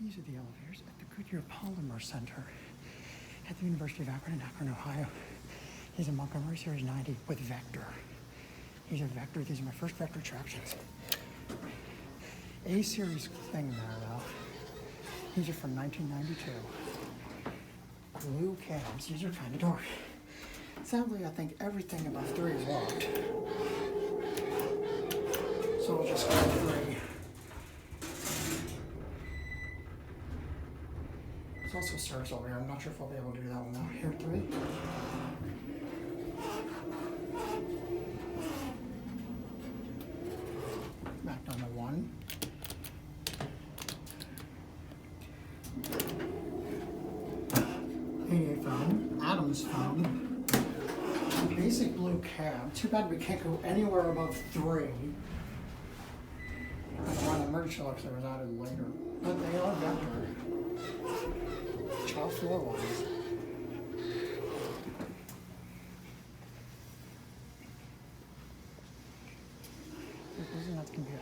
These are the elevators at the Goodyear Polymer Center at the University of Akron in Akron, Ohio. These are Montgomery Series 90 with Vector. These are Vector. These are my first Vector tractions. A series thing there, though. These are from 1992. Blue cabs. These are kind of dark. Sadly, I think everything above 3 is locked. So we'll just go to 3. There's also stairs over here. I'm not sure if I'll be able to do that one though. Here, 3. Back down to 1. phone, Adam's phone, basic blue cab. Too bad we can't go anywhere above 3. And one emergency locks that was added later. But they are Vector. Child floor ones. Isn't that computer?